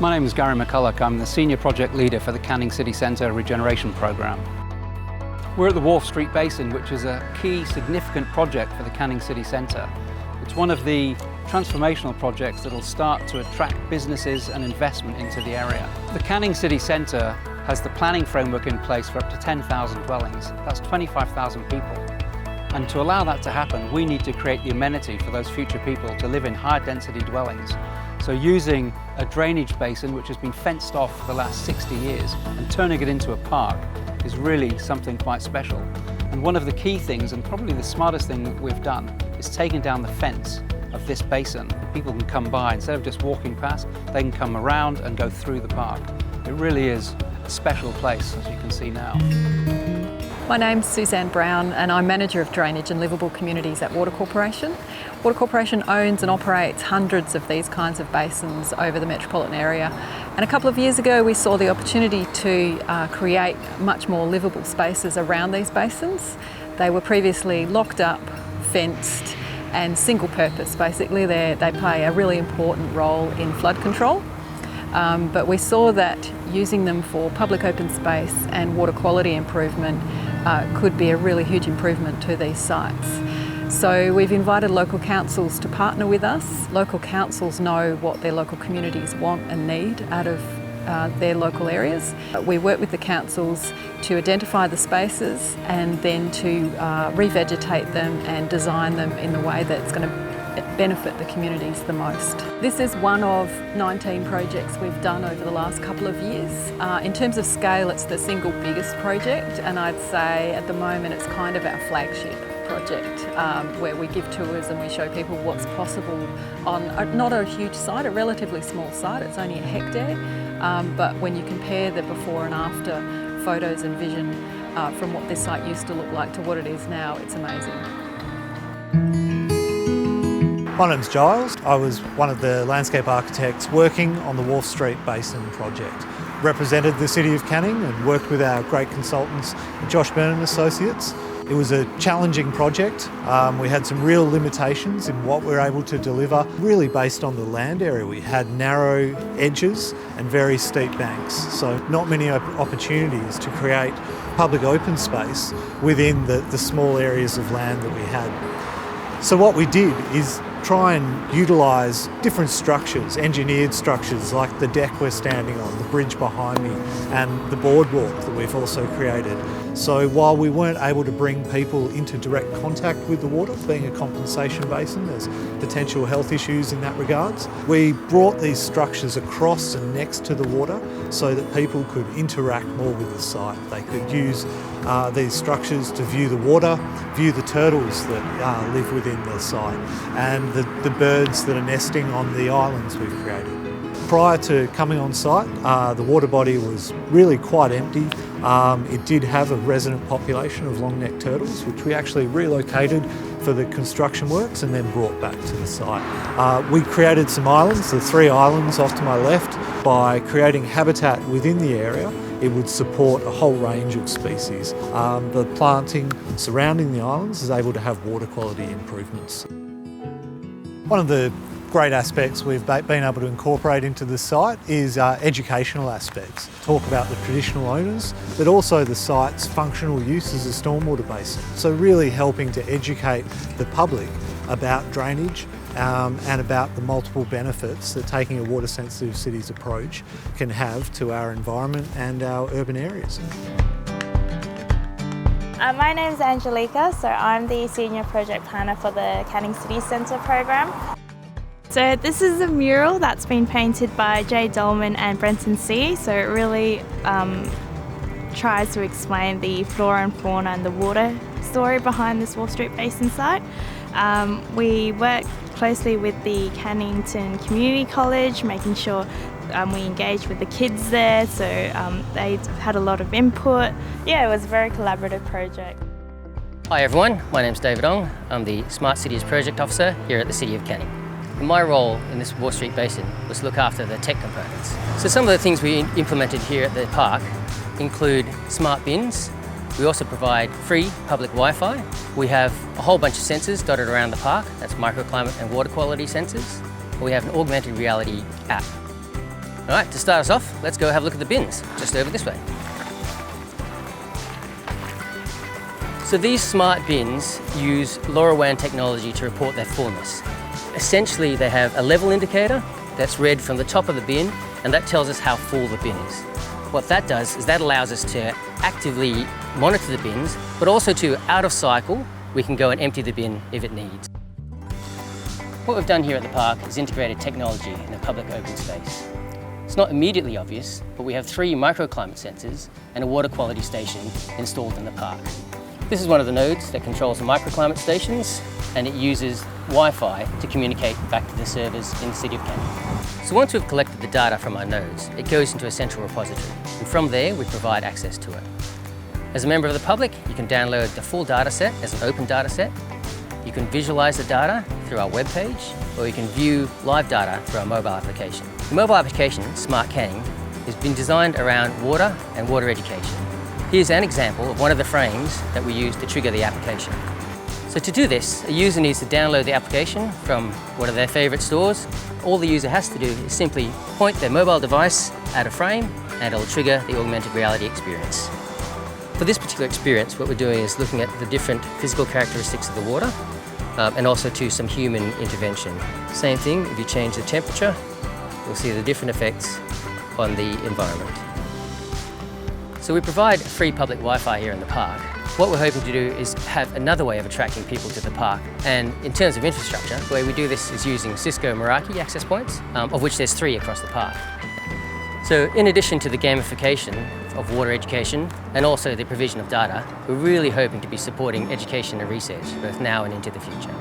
My name is Gary McCulloch. I'm the Senior Project Leader for the Canning City Centre Regeneration Programme. We're at the Wharf Street Basin, which is a key significant project for the Canning City Centre. It's one of the transformational projects that will start to attract businesses and investment into the area. The Canning City Centre has the planning framework in place for up to 10,000 dwellings. That's 25,000 people. And to allow that to happen, we need to create the amenity for those future people to live in higher density dwellings. So using a drainage basin which has been fenced off for the last 60 years and turning it into a park is really something quite special. And one of the key things, and probably the smartest thing that we've done, is taking down the fence of this basin. People can come by, instead of just walking past, they can come around and go through the park. It really is a special place, as you can see now. My name's Suzanne Brown and I'm Manager of Drainage and Livable Communities at Water Corporation. Water Corporation owns and operates hundreds of these kinds of basins over the metropolitan area. And a couple of years ago we saw the opportunity to create much more livable spaces around these basins. They were previously locked up, fenced and single purpose. Basically they play a really important role in flood control. But we saw that using them for public open space and water quality improvement could be a really huge improvement to these sites. So we've invited local councils to partner with us. Local councils know what their local communities want and need out of their local areas. We work with the councils to identify the spaces and then to revegetate them and design them in the way that's going to benefit the communities the most. This is one of 19 projects we've done over the last couple of years. In terms of scale, it's the single biggest project, and I'd say at the moment it's kind of our flagship project where we give tours and we show people what's possible on not a huge site, a relatively small site. It's only a hectare, but when you compare the before and after photos and vision from what this site used to look like to what it is now, it's amazing. My name's Giles. I was one of the landscape architects working on the Wharf Street Basin project. Represented the City of Canning and worked with our great consultants, Josh Byrne Associates. It was a challenging project. We had some real limitations in what we were able to deliver, really based on the land area. We had narrow edges and very steep banks, so not many opportunities to create public open space within the small areas of land that we had. So what we did is try and utilise different structures, engineered structures like the deck we're standing on, the bridge behind me and the boardwalk that we've also created. So while we weren't able to bring people into direct contact with the water, being a compensation basin, there's potential health issues in that regards. We brought these structures across and next to the water so that people could interact more with the site. They could use these structures to view the water, view the turtles that live within the site and the birds that are nesting on the islands we've created. Prior to coming on site, the water body was really quite empty. It did have a resident population of long-necked turtles, which we actually relocated for the construction works and then brought back to the site. We created some islands, the 3 islands off to my left. By creating habitat within the area, it would support a whole range of species. The planting surrounding the islands is able to have water quality improvements. One of the great aspects we've been able to incorporate into the site is educational aspects. Talk about the traditional owners, but also the site's functional use as a stormwater basin. So really helping to educate the public about drainage and about the multiple benefits that taking a water-sensitive cities approach can have to our environment and our urban areas. My name's Angelica, so I'm the Senior Project Planner for the Canning City Centre program. So this is a mural that's been painted by Jay Dolman and Brenton C. So it really tries to explain the flora and fauna and the water story behind this Wharf Street Basin site. We work closely with the Cannington Community College, making sure we engage with the kids there, so they had a lot of input. Yeah, it was a very collaborative project. Hi everyone, my name's David Ong. I'm the Smart Cities Project Officer here at the City of Canning. My role in this Wharf Street Basin was to look after the tech components. So some of the things we implemented here at the park include smart bins. We also provide free public Wi-Fi. We have a whole bunch of sensors dotted around the park. That's microclimate and water quality sensors. We have an augmented reality app. All right, to start us off, let's go have a look at the bins, just over this way. So these smart bins use LoRaWAN technology to report their fullness. Essentially, they have a level indicator that's read from the top of the bin, and that tells us how full the bin is. What that does is that allows us to actively monitor the bins, but also to, out of cycle, we can go and empty the bin if it needs. What we've done here at the park is integrated technology in a public open space. It's not immediately obvious, but we have 3 microclimate sensors and a water quality station installed in the park. This is one of the nodes that controls the microclimate stations, and it uses Wi-Fi to communicate back to the servers in the City of Canning. So once we've collected the data from our nodes, it goes into a central repository, and from there we provide access to it. As a member of the public, you can download the full data set as an open data set. You can visualize the data through our webpage, or you can view live data through our mobile application. The mobile application, Smart Canning, has been designed around water and water education. Here's an example of one of the frames that we use to trigger the application. So to do this, a user needs to download the application from one of their favorite stores. All the user has to do is simply point their mobile device at a frame, and it'll trigger the augmented reality experience. For this particular experience, what we're doing is looking at the different physical characteristics of the water, and also to some human intervention. Same thing, if you change the temperature, you'll see the different effects on the environment. So we provide free public Wi-Fi here in the park. What we're hoping to do is have another way of attracting people to the park. And in terms of infrastructure, the way we do this is using Cisco Meraki access points, of which there's 3 across the park. So in addition to the gamification of water education and also the provision of data, we're really hoping to be supporting education and research both now and into the future.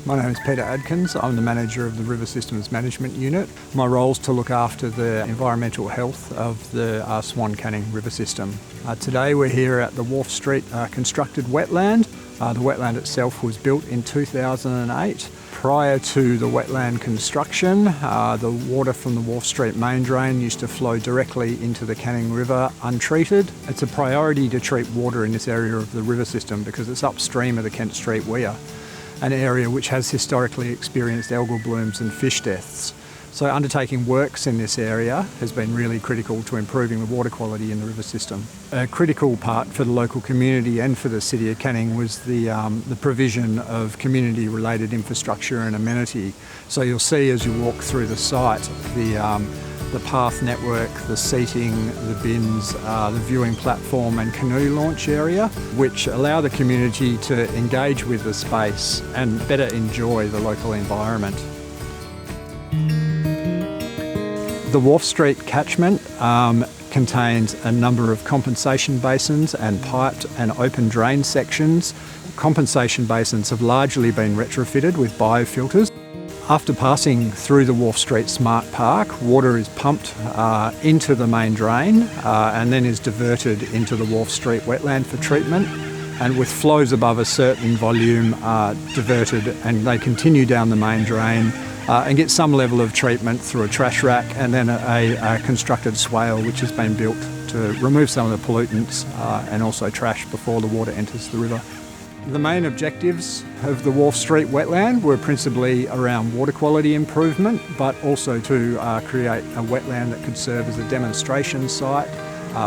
My name is Peter Adkins. I'm the manager of the River Systems Management Unit. My role is to look after the environmental health of the Swan Canning River System. Today we're here at the Wharf Street constructed wetland. The wetland itself was built in 2008. Prior to the wetland construction, the water from the Wharf Street main drain used to flow directly into the Canning River untreated. It's a priority to treat water in this area of the river system because it's upstream of the Kent Street weir, an area which has historically experienced algal blooms and fish deaths. So undertaking works in this area has been really critical to improving the water quality in the river system. A critical part for the local community and for the City of Canning was the provision of community-related infrastructure and amenity. So you'll see as you walk through the site the path network, the seating, the bins, the viewing platform and canoe launch area, which allow the community to engage with the space and better enjoy the local environment. The Wharf Street catchment contains a number of compensation basins and piped and open drain sections. Compensation basins have largely been retrofitted with biofilters. After passing through the Wharf Street Smart Park, water is pumped into the main drain and then is diverted into the Wharf Street wetland for treatment, and with flows above a certain volume diverted, and they continue down the main drain and get some level of treatment through a trash rack and then a constructed swale which has been built to remove some of the pollutants and also trash before the water enters the river. The main objectives of the Wharf Street wetland were principally around water quality improvement, but also to create a wetland that could serve as a demonstration site,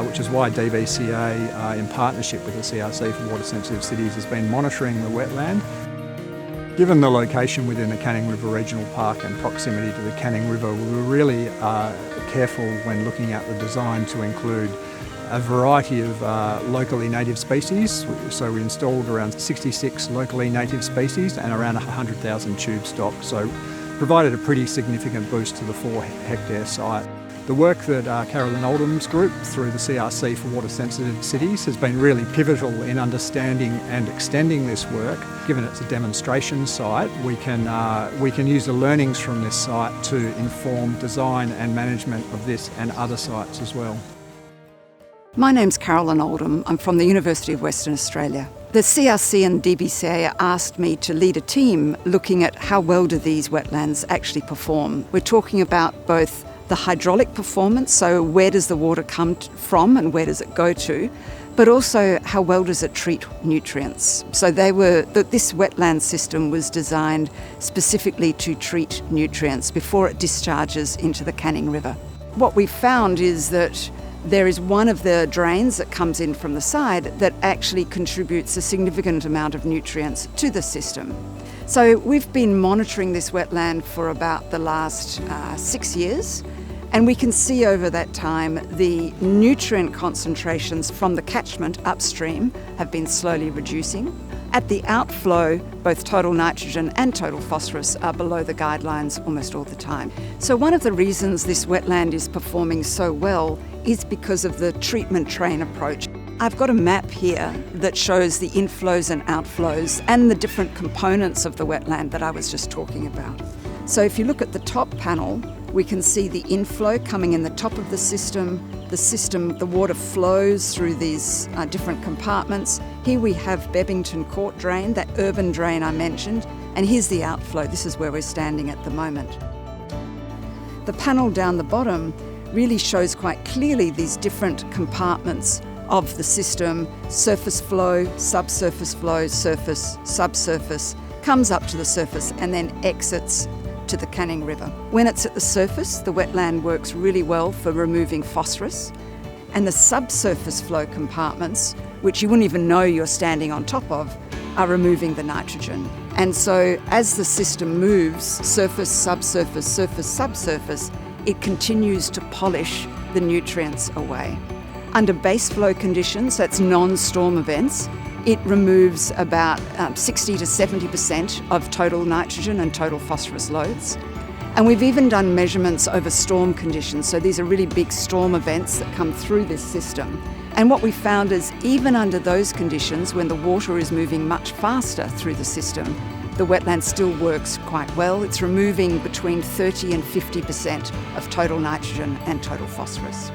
which is why DBCA, in partnership with the CRC for Water Sensitive Cities, has been monitoring the wetland. Given the location within the Canning River Regional Park and proximity to the Canning River, we were really careful when looking at the design to include a variety of locally native species. So we installed around 66 locally native species and around 100,000 tube stock, so provided a pretty significant boost to the 4-hectare site. The work that Carolyn Oldham's group through the CRC for Water Sensitive Cities has been really pivotal in understanding and extending this work. Given it's a demonstration site, we can use the learnings from this site to inform design and management of this and other sites as well. My name's Carolyn Oldham. I'm from the University of Western Australia. The CRC and DBCA asked me to lead a team looking at how well do these wetlands actually perform. We're talking about both the hydraulic performance, so where does the water come from and where does it go to, but but also how well does it treat nutrients. So this wetland system was designed specifically to treat nutrients before it discharges into the Canning River. What we found is that there is one of the drains that comes in from the side that actually contributes a significant amount of nutrients to the system. So we've been monitoring this wetland for about the last 6 years, and we can see over that time the nutrient concentrations from the catchment upstream have been slowly reducing. At the outflow, both total nitrogen and total phosphorus are below the guidelines almost all the time. So one of the reasons this wetland is performing so well is because of the treatment train approach. I've got a map here that shows the inflows and outflows and the different components of the wetland that I was just talking about. So if you look at the top panel, we can see the inflow coming in the top of the system. The water flows through these different compartments. Here we have Bebbington Court Drain, that urban drain I mentioned, and here's the outflow. This is where we're standing at the moment. The panel down the bottom really shows quite clearly these different compartments of the system: surface flow, subsurface flow, surface, subsurface, comes up to the surface and then exits to the Canning River. When it's at the surface, the wetland works really well for removing phosphorus, and the subsurface flow compartments, which you wouldn't even know you're standing on top of, are removing the nitrogen. And so as the system moves, surface, subsurface, surface, subsurface, it continues to polish the nutrients away. Under base flow conditions, that's non-storm events, it removes about 60 to 70% of total nitrogen and total phosphorus loads. And we've even done measurements over storm conditions. So these are really big storm events that come through this system. And what we found is even under those conditions, when the water is moving much faster through the system, the wetland still works quite well. It's removing between 30 and 50% of total nitrogen and total phosphorus.